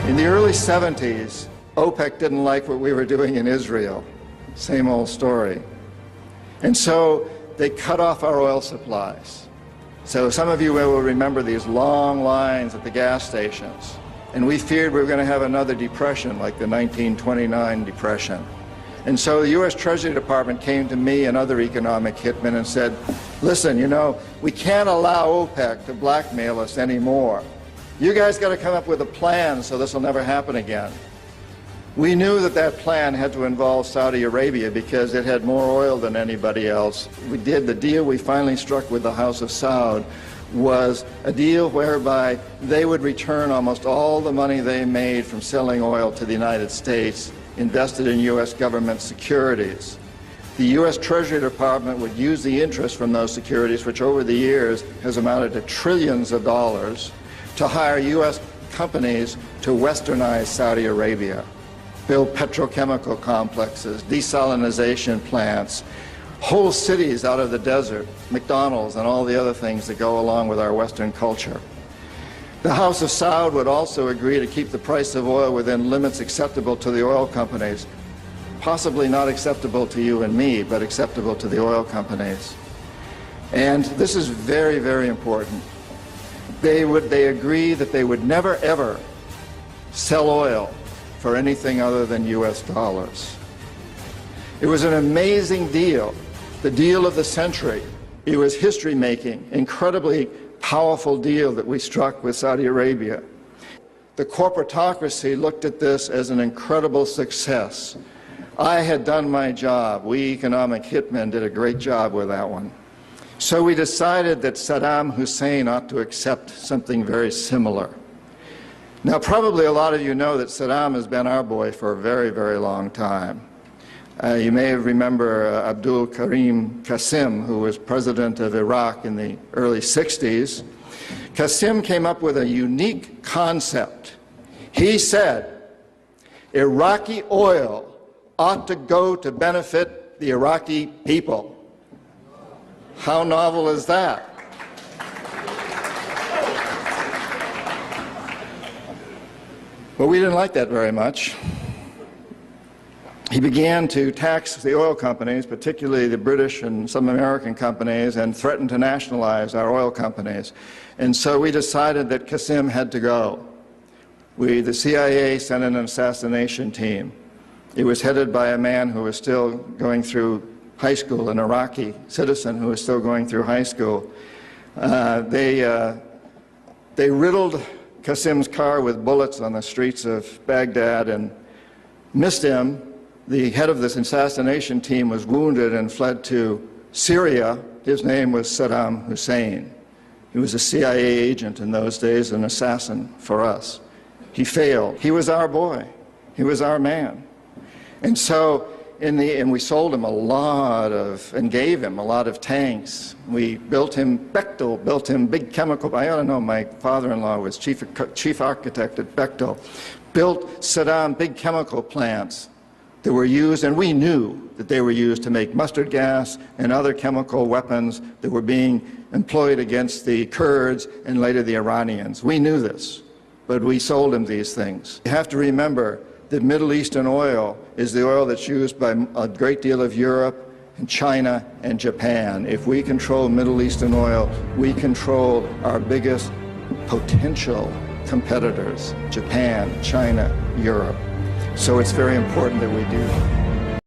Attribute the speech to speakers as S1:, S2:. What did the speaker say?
S1: In the early 70s, OPEC didn't like what we were doing in Israel. Same old story. And so they cut off our oil supplies. So some of you will remember these long lines at the gas stations. And we feared we were going to have another depression like the 1929 depression. And so the U.S. Treasury Department came to me and other economic hitmen and said, listen, you know, we can't allow OPEC to blackmail us anymore. You guys got to come up with a plan so this will never happen again. We knew that that plan had to involve Saudi Arabia because it had more oil than anybody else. The deal we finally struck with the House of Saud was a deal whereby they would return almost all the money they made from selling oil to the United States, invested in U.S. government securities. The U.S. Treasury Department would use the interest from those securities, which over the years has amounted to trillions of dollars, to hire U.S. companies to westernize Saudi Arabia, build petrochemical complexes, desalinization plants, whole cities out of the desert, McDonald's and all the other things that go along with our Western culture. The House of Saud would also agree to keep the price of oil within limits acceptable to the oil companies, possibly not acceptable to you and me, but acceptable to the oil companies. And this is very, very important. They agree that they would never, ever sell oil for anything other than U.S. dollars. It was an amazing deal, the deal of the century. It was history-making, incredibly powerful deal that we struck with Saudi Arabia. The corporatocracy looked at this as an incredible success. I had done my job. We economic hitmen did a great job with that one. So we decided that Saddam Hussein ought to accept something very similar. Now, probably a lot of you know that Saddam has been our boy for a very, very long time. You may remember Abdul Karim Qasim, who was president of Iraq in the early 60s. Qasim came up with a unique concept. He said, Iraqi oil ought to go to benefit the Iraqi people. How novel is that? Well, we didn't like that very much. He began to tax the oil companies, particularly the British and some American companies, and threatened to nationalize our oil companies. And so we decided that Qasim had to go. The CIA sent in an assassination team. It was headed by a man who was still going through high school, an Iraqi citizen who was still going through high school. They riddled Qasim's car with bullets on the streets of Baghdad and missed him. The head of this assassination team was wounded and fled to Syria. His name was Saddam Hussein. He was a CIA agent in those days, an assassin for us. He failed. He was our boy. He was our man. And so, and we sold him and gave him a lot of tanks. We built him, Bechtel built him big chemical, I ought to know, my father-in-law was chief architect at Bechtel, built Saddam big chemical plants that were used, and we knew that they were used to make mustard gas and other chemical weapons that were being employed against the Kurds and later the Iranians. We knew this, but we sold him these things. You have to remember that Middle Eastern oil is the oil that's used by a great deal of Europe and China and Japan. If we control Middle Eastern oil, we control our biggest potential competitors, Japan, China, Europe. So it's very important that we do.